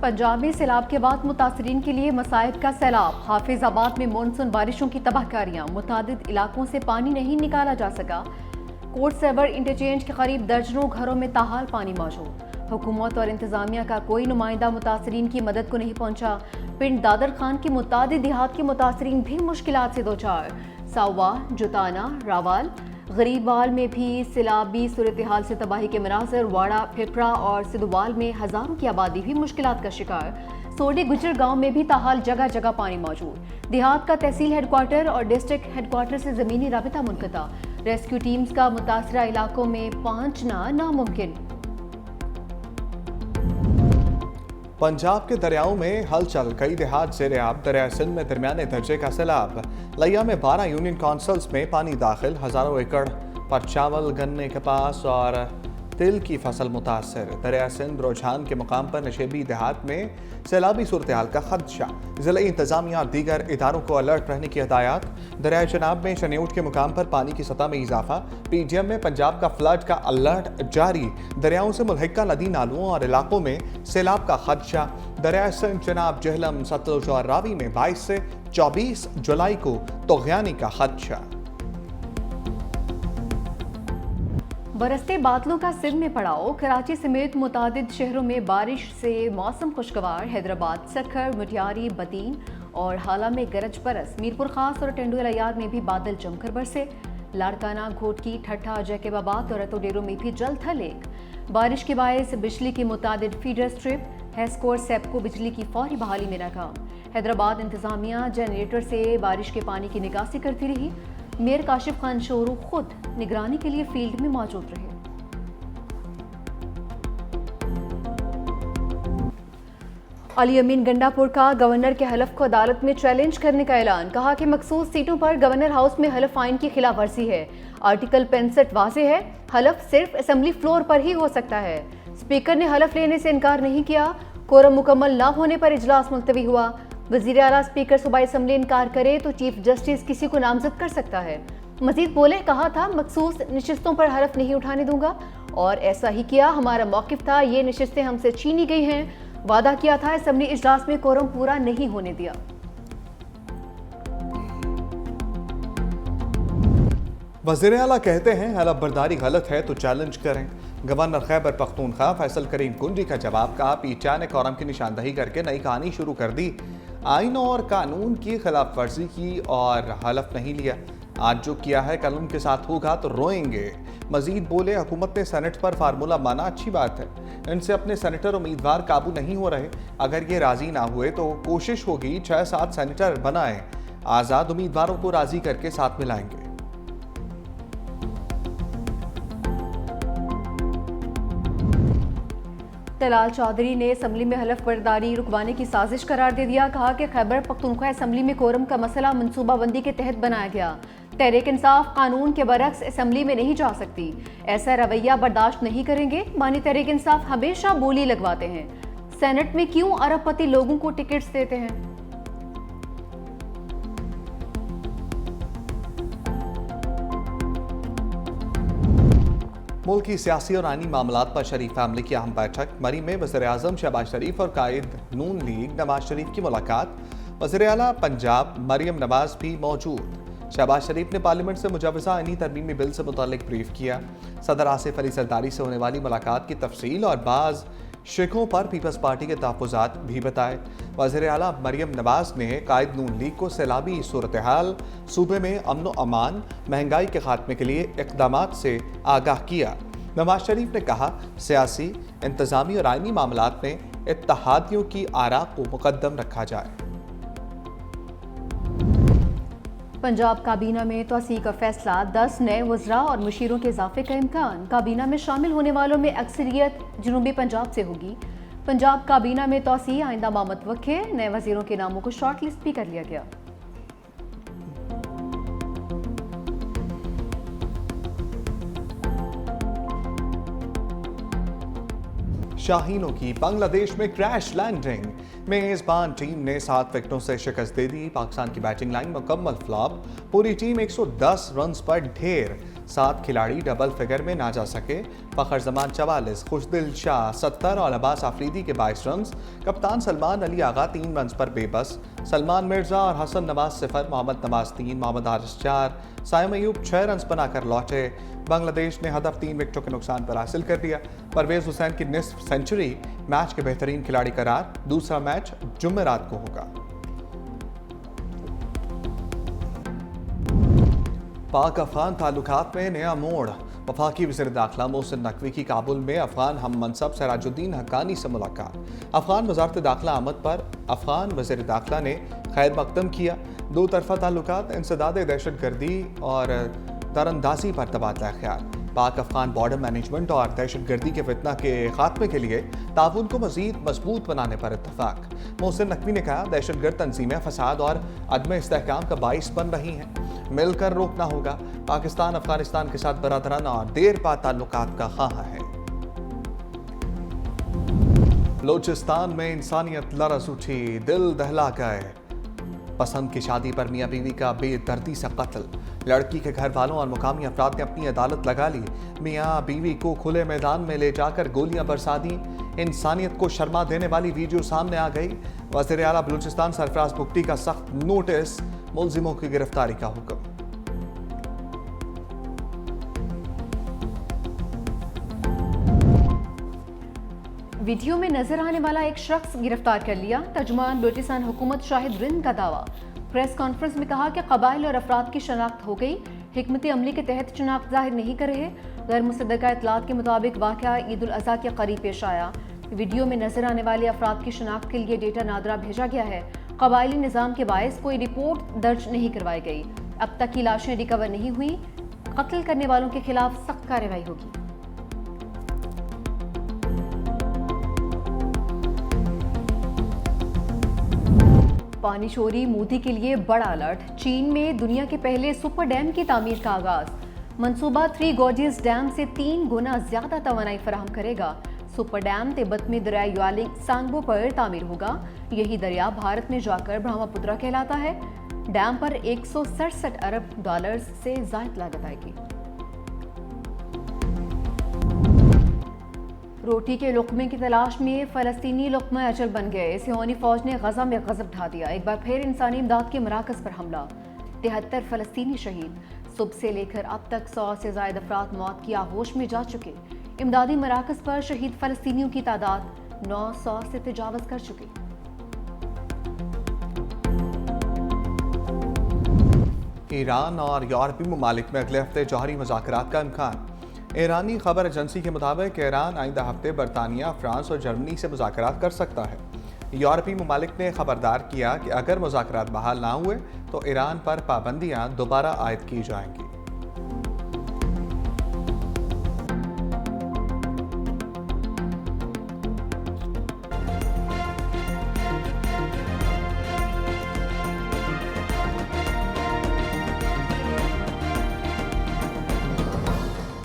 पंजाब में सैलाब के बाद मुतासरीन के लिए मसाइब का सैलाब। हाफिजाबाद में मानसून बारिशों की तबाहकारियां, मुतादिद इलाकों से पानी नहीं निकाला जा सका। कोर्ट सेवर इंटरचेंज के करीब दर्जनों घरों में ताहाल पानी मौजूद। हुकूमत और इंतजामिया का कोई नुमाइंदा मुतासरीन की मदद को नहीं पहुंचा। पिंड दादर खान के मुतादिद देहात के मुतासरीन भी मुश्किलात से दो चार। सावा, जुताना, रावाल, गरीबवाल में भी सैलाबी सूरत हाल से तबाही के मनाजर। वाड़ा, फिपरा और सिद्धवाल में हजारों की आबादी भी मुश्किलात का शिकार। सोडे गुजर गांव में भी ताहाल जगह जगह पानी मौजूद। देहात का तहसील हेडक्वार्टर और डिस्ट्रिक्ट हेडक्वार्टर से ज़मीनी राबिता मुनक़ता। रेस्क्यू टीम्स का मुतासरा इलाकों में पहुंचना नामुमकिन। पंजाब के दरियाओं में हलचल, कई देहात ज़ेर-ए-आब। दरिया सिंध में दरमियाने दर्जे का सैलाब। लिया में 12 यूनियन काउंसिल्स में पानी दाखिल। हजारों एकड़ पर चावल, गन्ने, कपास और तिल की फसल मुतासर। दरिया सिंध रुझान के मुकाम पर नशेबी देहात में सैलाबी सूरत हाल का खदशा। ज़िला इंतजामिया और दीगर इदारों को अलर्ट रहने की हदायत। दरिया चनाब में शनिऊट के मुकाम पर पानी की सतह में इजाफा। PGM में पंजाब का फ्लड का अलर्ट जारी। दरियाओं से मुल्हिका नदी नालों और इलाकों में सैलाब का खदशा। दरिया सिंध, चनाब, जेहलम, सतलुज और रावी में 22 से 24 जुलाई को तुग़यानी का खदशा। बरसते बादलों का सिंध में पड़ाव। कराची समेत मुतादिद शहरों में बारिश से मौसम खुशगवार। हैदराबाद, सखर, मुटियारी, बतीन और हाला में गरज बरस। मीरपुर खास और टेंडू अयार में भी बादल जमकर बरसे। लाड़काना, घोटकी, ठट्ठा, जैकबाबाद और रतोडेरो में भी जल थल एक। बारिश के बायस बिजली की मुतादिद फीडर स्ट्रिप, हेस्कोर, सेप्को बिजली की फौरी बहाली में नाकाम। हैदराबाद इंतजामिया जनरेटर से बारिश के पानी की निकासी करती रही। मेयर काशिफ खान शोरू खुद निगरानी के लिए फील्ड में मौजूद रहे। अली अमीन गंडापुर का गवर्नर के हलफ को अदालत में चैलेंज करने का ऐलान। कहा कि मखसूस सीटों पर गवर्नर हाउस में हलफ आइन की खिलाफ वर्जी है। आर्टिकल 65 वाज़ेह है, हलफ सिर्फ असेंबली फ्लोर पर ही हो सकता है। स्पीकर ने हलफ लेने से इनकार नहीं किया। कोरम मुकम्मल न होने पर इजलास मुलतवी हुआ। वज़ीर आला स्पीकर सूबाई असम्बली इनकार करे तो चीफ जस्टिस किसी को नामजद कर सकता है। मजीद बोले, कहा था मखसूस नशिस्तों पर हलफ नहीं उठाने दूंगा और ऐसा ही किया। हमारा मौक़िफ़ था, ये नशिस्तें हमसे छीनी गई हैं। वादा किया था, असम्बली इजलास में कोरम पूरा नहीं होने दिया। वज़ीर आला कहते हैं हलफ बर्दारी गलत है तो चैलेंज करें। गवर्नर खैबर पख्तूनख्वा फैसल करीम कुंजी का जवाब। कहा पीटीआई ने कोरम की निशानदही करके नई कहानी शुरू कर दी। आइन और कानून की खिलाफ वर्जी की और हलफ नहीं लिया। आज जो किया है कल उनके साथ होगा तो रोएंगे। मजीद बोले, हुकूमत ने सेनेट पर फार्मूला माना, अच्छी बात है। इनसे अपने सेनेटर उम्मीदवार काबू नहीं हो रहे। अगर ये राजी ना हुए तो कोशिश होगी 6-7 सेनेटर बनाएं। आज़ाद उम्मीदवारों को राजी करके साथ मिलाएंगे। तलाल चौधरी ने असम्बली में हलफ बर्दारी रुकवाने की साजिश करार दे दिया। कहा कि खैबर पख्तूनख्वा असम्बली में कोरम का मसला मनसूबाबंदी के तहत बनाया गया। तहरीक इंसाफ कानून के बरक्स असम्बली में नहीं जा सकती। ऐसा रवैया बर्दाश्त नहीं करेंगे। मानी तहरीक इंसाफ हमेशा बोली लगवाते हैं। सेनेट में क्यों अरबपति लोगों को टिकट्स देते हैं? मुल्क की सियासी और आइनी मामलात पर शरीफ फैमिली की अहम बैठक। मरी में वज़ीर-ए-आज़म शहबाज शरीफ और कायद नून लीग नवाज शरीफ की मुलाकात। वज़ीर आला पंजाब मरियम नवाज भी मौजूद। शहबाज शरीफ ने पार्लियामेंट से मुजवज़ा आइनी तरमीमी बिल से मुताल्लिक ब्रीफ किया। सदर आसिफ अली जरदारी से होने वाली मुलाकात की तफसील और बाज़ शिकों पर पीपल्स पार्टी के तहफ़्फ़ुज़ात भी बताए। वज़ीर आला मरियम नवाज ने कायद नून लीग को सैलाबी सूरत हाल, सूबे में अमन व अमान, महंगाई के खात्मे के लिए इक़दामात से आगाह किया। नवाज शरीफ ने कहा, सियासी, इंतज़ामी और आइनी मामलात में इत्तेहादियों की आरा को मुक़द्दम रखा जाए। पंजाब काबीना में तोसी का फैसला। 10 नए वज़रा और मुशीरों के इजाफे का इम्कान। काबीना में शामिल होने वालों में अक्सरियत जनूबी पंजाब से होगी। पंजाब काबीना में तोसी आइंदा मामत वक़्फ़े। नए वज़ीरों के नामों को शॉर्ट लिस्ट भी कर लिया गया। शाहीनों की बांग्लादेश में क्रैश लैंडिंग। मेजबान टीम ने 7 विकेटों से शिकस्त दे दी। पाकिस्तान की बैटिंग लाइन मुकम्मल फ्लॉप। पूरी टीम 110 रन्स पर ढेर। 7 खिलाड़ी डबल फिगर में ना जा सके। फ़खर जमान 44, खुशदिल शाह 70 और अब्बास आफरीदी के 22 रन। कप्तान सलमान अली आगा 3 रन पर बेबस। सलमान मिर्जा और हसन नवाज 0, मोहम्मद नवाज 3, मोहम्मद हारिस 4, साइम अयूब 6 रन बनाकर लौटे। बांग्लादेश ने हदफ 3 विकेटों के नुकसान पर हासिल कर दिया। परवेज हुसैन की निस्फ सेंचुरी मैच के बेहतरीन खिलाड़ी करार। दूसरा मैच जुमेरात को होगा। पाक अफगान ताल्लुकात में नया मोड़। वफाकी वज़ीर दाखिला मोहसिन नकवी की काबुल में अफगान हम मनसब सिराजुद्दीन हक्कानी से मुलाकात। अफगान वज़ारत दाखिला आमद पर अफगान वज़ीर दाखिला ने खैर मकदम किया। दो तरफा ताल्लुकात, इंसदाद दहशत गर्दी और दरअंदाजी पर तबादला ख्याल। पाक अफगान बॉर्डर मैनेजमेंट और दहशत गर्दी के फितना के खात्मे के लिए ताउन को मज़ीद मजबूत बनाने पर इत्तफाक। मोहसिन नकवी ने कहा, दहशत गर्द तंजीमें फसाद और अदम इस्तेहकाम का बाइस बन रही हैं, मिलकर रोकना होगा। पाकिस्तान अफगानिस्तान के साथ बरादराना और देर पा ताल्लुकात का ख्वाह है। बलूचिस्तान में इंसानियत लरज़ उठी, दिल दहला गए। पसंद की शादी पर मियाँ बीवी का बेदर्दी से कत्ल। लड़की के घर वालों और मुकामी अफराद ने अपनी अदालत लगा ली। मियाँ बीवी को खुले मैदान में ले जाकर गोलियां बरसा दी। इंसानियत को शर्मा देने वाली वीडियो सामने आ गई। वज़ीर आला बलूचिस्तान सरफराज बुगटी का सख्त नोटिस, मुलजिमों की गिरफ्तारी का हुक्म। वीडियो में नजर आने वाला एक शख्स गिरफ्तार कर लिया। तर्जुमान बलूचिस्तान हुकूमत शाहिद रिंद का दावा। प्रेस कॉन्फ्रेंस में कहा कि कबाइल और अफराद की शनाख्त हो गई। हिकमत अमली के तहत शनाख्त जाहिर नहीं कर रहे। गैर मुसद्दका इतलात के मुताबिक वाक़या ईद उल अज़हा के करीब पेश आया। वीडियो में नजर आने वाले अफराद की शनाख्त के लिए डेटा नादरा भेजा गया है। कबाइली निज़ाम के बायस कोई रिपोर्ट दर्ज नहीं करवाई गई। अब तक की लाशें रिकवर नहीं हुई। कत्ल करने वालों के खिलाफ सख्त कार्रवाई होगी। पानी चोरी मोदी के लिए बड़ा अलर्ट। चीन में दुनिया के पहले सुपर डैम की तामीर का आगाज। मंसूबा 3 गॉर्जियस डैम से 3 गुना ज्यादा तवानाई फराहम करेगा। सुपर डैम तिब्बत में दरिया युआलिंग सांगबो पर तामीर होगा। यही दरिया भारत में जाकर ब्रह्मपुत्रा कहलाता है। डैम पर 167 अरब डॉलर्स से जायद लागत आएगी। रोटी के लुक़मे की तलाश में फ़लस्तीनी लुक़मा अजल बन गए। सियोनी फ़ौज ने गज़ा में गज़ब ढा दिया। एक बार फिर इंसानी इमदाद के मराकज़ पर हमला। 73 फ़लस्तीनी शहीद। सुबह से लेकर अब तक 100 से ज़ायद अफराद मौत की आगोश में जा चुके। इमदादी मराकज़ पर शहीद फ़लस्तीनियों की तादाद 900 से तजावज़ कर चुकी। ईरान और यूरोपीय ममालिक में अगले हफ्ते जौहरी मुज़ाकरात का इम्कान। ईरानी खबर एजेंसी के मुताबिक ईरान आइंदा हफ्ते बरतानिया, फ्रांस और जर्मनी से मुज़ाकरात कर सकता है। यूरोपीय ममालिक ने खबरदार किया कि अगर मुज़ाकरात बहाल ना हुए तो ईरान पर पाबंदियां दोबारा आयद की जाएंगी।